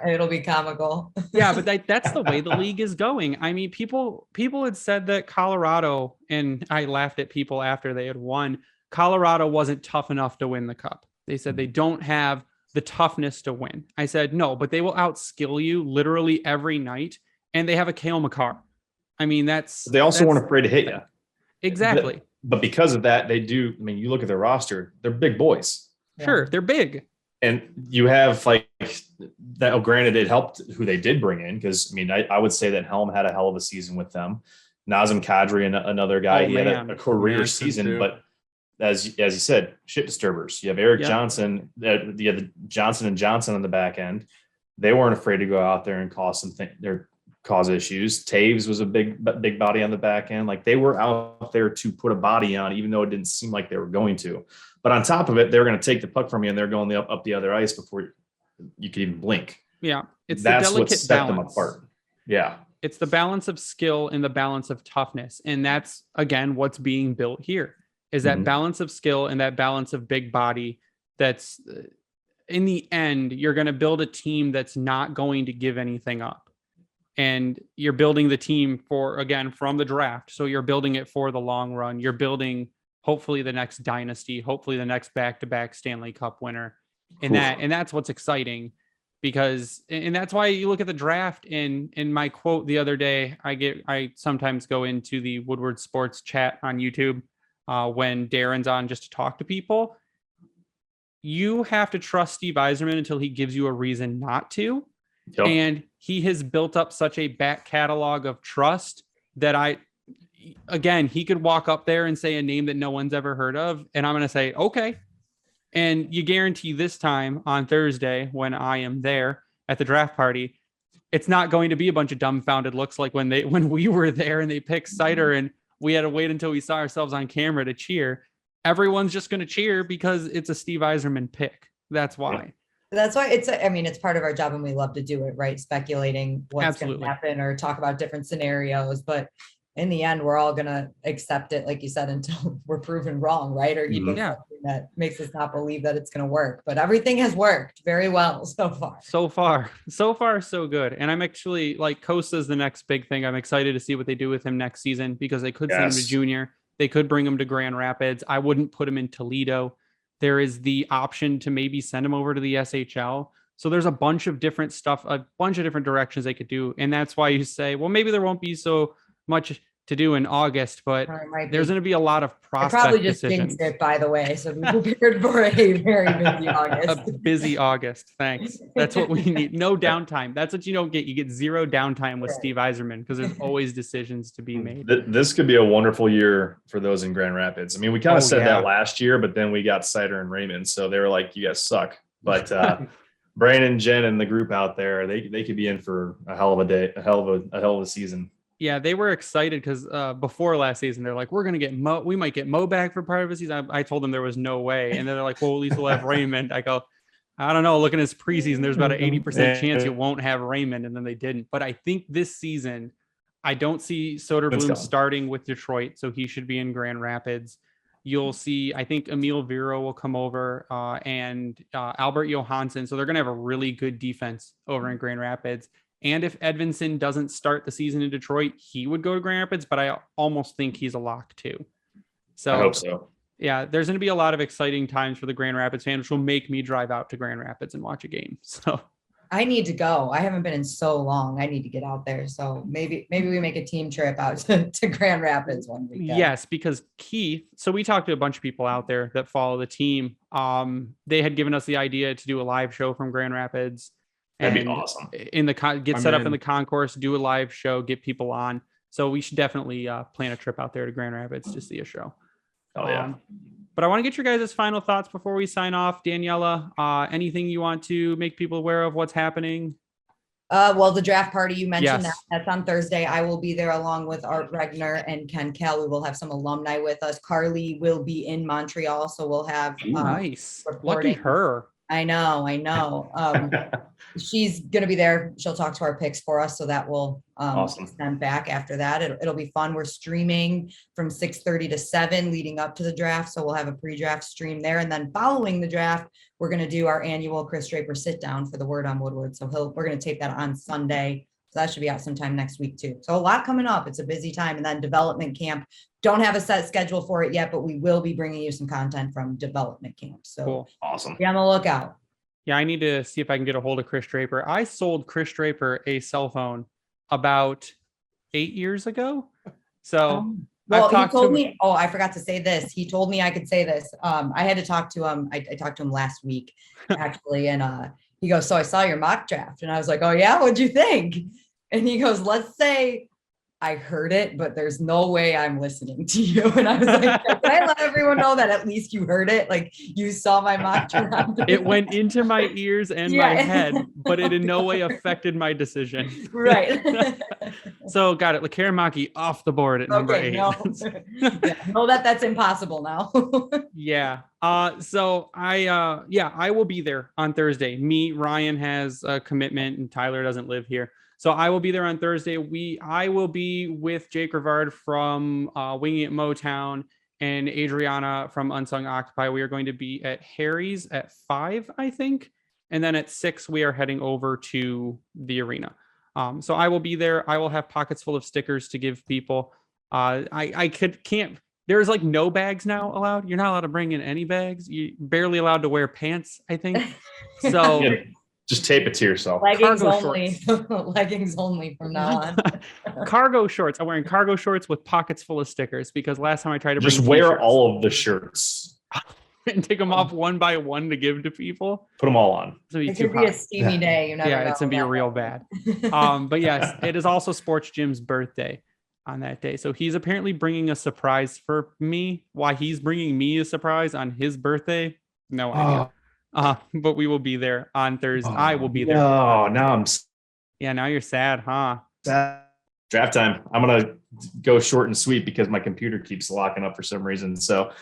it'll be comical. Yeah, but that's the way the league is going. I mean, people had said that Colorado, and I laughed at people after they had won. Colorado wasn't tough enough to win the cup. They said they don't have the toughness to win. I said no, but they will outskill you literally every night. And they have a Cale Makar. I mean, they also weren't afraid to hit you. Exactly. But because of that, they do. I mean, you look at their roster, they're big boys. Sure, they're big. And you have like that. Oh, granted, it helped who they did bring in, because I mean, I would say that Helm had a hell of a season with them. Nazem Kadri, another guy, he had a career season, but as you said, shit disturbers. You have Eric Johnson, you have the Johnson and Johnson on the back end. They weren't afraid to go out there and cause issues. Taves was a big body on the back end. Like, they were out there to put a body on, even though it didn't seem like they were going to. But on top of it, they're going to take the puck from you, and they're going up the other ice before you could even blink. Yeah, that's the delicate what set them apart. Yeah, it's the balance of skill and the balance of toughness, and that's again what's being built here. Is that balance of skill and that balance of big body. That's in the end, you're going to build a team that's not going to give anything up. And you're building the team from the draft. So you're building it for the long run. You're building hopefully the next dynasty, hopefully the next back-to-back Stanley Cup winner. And that's what's exciting, because that's why you look at the draft. In my quote the other day, I sometimes go into the Woodward Sports chat on YouTube when Darren's on, just to talk to people. You have to trust Steve Yzerman until he gives you a reason not to. Yep. And he has built up such a back catalog of trust that he could walk up there and say a name that no one's ever heard of, and I'm going to say, okay. And you guarantee this time on Thursday, when I am there at the draft party, it's not going to be a bunch of dumbfounded looks like when we were there and they picked Seider and we had to wait until we saw ourselves on camera to cheer. Everyone's just going to cheer because it's a Steve Yzerman pick. That's why. Yeah. That's why it's part of our job, and we love to do it, right? Speculating what's going to happen or talk about different scenarios. But in the end, we're all going to accept it, like you said, until we're proven wrong, right? Or you get something that makes us not believe that it's going to work. But everything has worked very well so far. So far, so good. And I'm actually, like, Kosa's the next big thing. I'm excited to see what they do with him next season, because they could send him to junior. They could bring him to Grand Rapids. I wouldn't put him in Toledo. There is the option to maybe send him over to the SHL. So there's a bunch of different stuff, a bunch of different directions they could do. And that's why you say, well, maybe there won't be so much to do in August, but Or it might there's be. going to be a lot of I prospect probably just decisions. jinxed it, by the way. So be prepared for a very busy A August. busy August. Thanks. That's what we need. No downtime. That's what you don't get. You get zero downtime with Right. Steve Yzerman because there's always decisions to be made. This could be a wonderful year for those in Grand Rapids. I mean, we kind of said that last year, but then we got Cider and Raymond, so they were like, "You guys suck." But Brandon, Jen, and the group out there, they could be in for a hell of a day, a hell of a season. Yeah, they were excited because before last season, they're like, we're going to get Mo. We might get Mo back for part of the season. I told them there was no way. And then they're like, well, at least we'll have Raymond. I go, I don't know. Looking at his preseason, there's about an 80% chance you won't have Raymond. And then they didn't. But I think this season, I don't see Soderblom starting with Detroit. So he should be in Grand Rapids. You'll see, I think Emil Vero will come over and Albert Johansson. So they're going to have a really good defense over in Grand Rapids. And if Edvinson doesn't start the season in Detroit, he would go to Grand Rapids, but I almost think he's a lock too. So I hope so. Yeah, there's going to be a lot of exciting times for the Grand Rapids fans, which will make me drive out to Grand Rapids and watch a game. So I need to go. I haven't been in so long. I need to get out there. So maybe we make a team trip out to Grand Rapids one weekend. Yes, because Keith, so we talked to a bunch of people out there that follow the team. They had given us the idea to do a live show from Grand Rapids. That'd be awesome. Get set up in the concourse, do a live show, get people on. So we should definitely plan a trip out there to Grand Rapids to see a show. Oh yeah. But I want to get your guys' final thoughts before we sign off. Daniella, anything you want to make people aware of what's happening? Well, the draft party you mentioned, Yes. that's on Thursday. I will be there along with Art Regner and Ken Kell. We will have some alumni with us. Carly will be in Montreal, so we'll have Nice. Lucky reporting. her. I know. She's going to be there. She'll talk to our picks for us. So that will Awesome. extend back after that. It'll be fun. We're streaming from 6:30 to 7 leading up to the draft. So we'll have a pre-draft stream there. And then following the draft, we're going to do our annual Chris Draper sit down for the Word on Woodward. So we're going to tape that on Sunday. So that should be out sometime next week too. So a lot coming up. It's a busy time. And then development camp. Don't have a set schedule for it yet, but we will be bringing you some content from development camp. So Cool. Awesome. be on the lookout. Yeah, I need to see if I can get a hold of Chris Draper. I sold Chris Draper a cell phone about 8 years ago. So Well, I've he talked told to me, I forgot to say this. He told me I could say this. I had to talk to him. I talked to him last week, actually. And he goes, so I saw your mock draft. And I was like, oh yeah, what'd you think? And he goes, let's say I heard it, but there's no way I'm listening to you. And I was like, can I let everyone know that at least you heard it? Like you saw my mock draft. it went into my ears and my Yeah. head, but it in no way affected my decision. Right. So got it. Lakara Maki off the board at number 8. No. Yeah, know that that's impossible now. Yeah. So I will be there on Thursday. Ryan has a commitment and Tyler doesn't live here. So I will be there on Thursday. I will be with Jake Rivard from Winging It Motown and Adriana from Unsung Octopi. We are going to be at Harry's at 5, I think. And then at 6, we are heading over to the arena. So I will be there. I will have pockets full of stickers to give people. There's like no bags now allowed. You're not allowed to bring in any bags. You're barely allowed to wear pants, I think. So Yeah, just tape it to yourself. Leggings Cargo only. Leggings only from now on. cargo shorts. I'm wearing cargo shorts with pockets full of stickers because last time I tried to Just bring wear t-shirts all of the shirts. and take them off one by one to give to people. Put them all on. So It could be a steamy day. You never know. it's gonna be real bad. But yes, it is also Sports Jim's birthday on that day. So he's apparently bringing a surprise for me. Why he's bringing me a surprise on his birthday? No idea. But we will be there on Thursday. I will be there. No, now I'm Yeah, now you're sad, huh? sad. Draft time. I'm gonna go short and sweet because my computer keeps locking up for some reason. So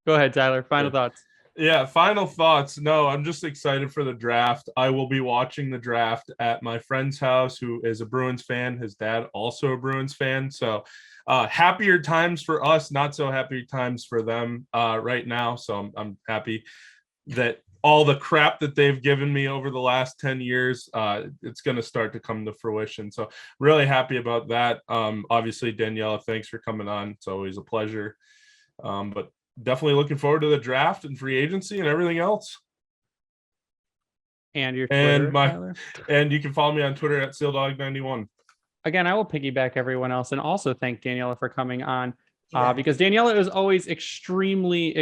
Go ahead, Tyler. Final thoughts. Yeah, final thoughts. No, I'm just excited for the draft. I will be watching the draft at my friend's house, who is a Bruins fan. His dad also a Bruins fan. So happier times for us, not so happy times for them right now. So I'm happy that all the crap that they've given me over the last 10 years, it's going to start to come to fruition. So really happy about that. Obviously, Daniella, thanks for coming on. It's always a pleasure. But definitely looking forward to the draft and free agency and everything else. And your Twitter, And Tyler? and you can follow me on Twitter at SealDog91. again, I will piggyback everyone else and also thank Daniella for coming on Yeah. because Daniella is always extremely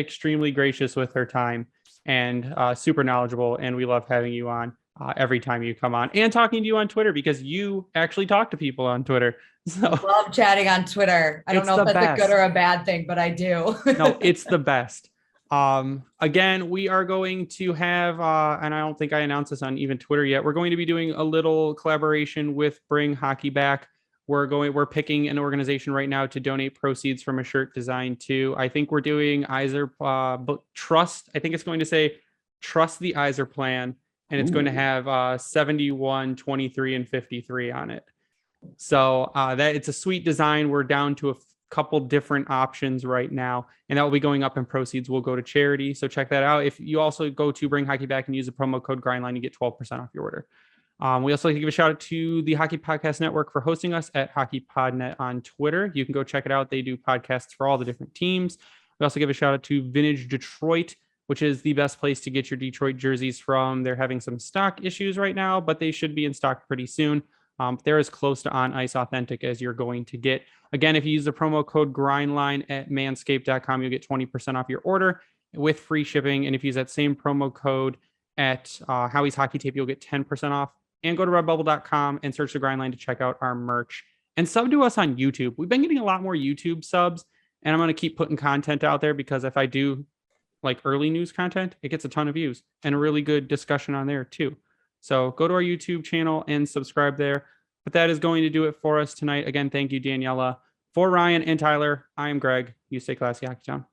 gracious with her time and super knowledgeable. And we love having you on every time you come on and talking to you on Twitter because you actually talk to people on Twitter. So Love chatting on Twitter. I don't It's know if the that's a good best. or a bad thing, but I do. no, it's the best. Again, we are going to have, and I don't think I announced this on even Twitter yet. We're going to be doing a little collaboration with Bring Hockey Back. We're picking an organization right now to donate proceeds from a shirt design to. I think we're doing Trust. I think it's going to say Trust the Yzer Plan, and it's going to have 71, 23, and 53 on it. So that it's a sweet design. We're down to a couple different options right now, and that will be going up, and proceeds will go to charity. So check that out. If you also go to Bring Hockey Back and use the promo code Grindline, you get 12% off your order. We also like to give a shout out to the Hockey Podcast Network for hosting us at HockeyPodNet on Twitter. You can go check it out. They do podcasts for all the different teams. We also give a shout out to Vintage Detroit, which is the best place to get your Detroit jerseys from. They're having some stock issues right now, but they should be in stock pretty soon. They're as close to on ice authentic as you're going to get. Again, if you use the promo code Grindline at manscaped.com, you'll get 20% off your order with free shipping. And if you use that same promo code at Howie's Hockey Tape, you'll get 10% off. And go to redbubble.com and search the Grindline to check out our merch. And sub to us on YouTube. We've been getting a lot more YouTube subs, and I'm going to keep putting content out there because if I do like early news content, it gets a ton of views and a really good discussion on there too. So go to our YouTube channel and subscribe there. But that is going to do it for us tonight. Again, thank you, Daniella. For Ryan and Tyler, I am Greg. You stay classy, Hockey Town.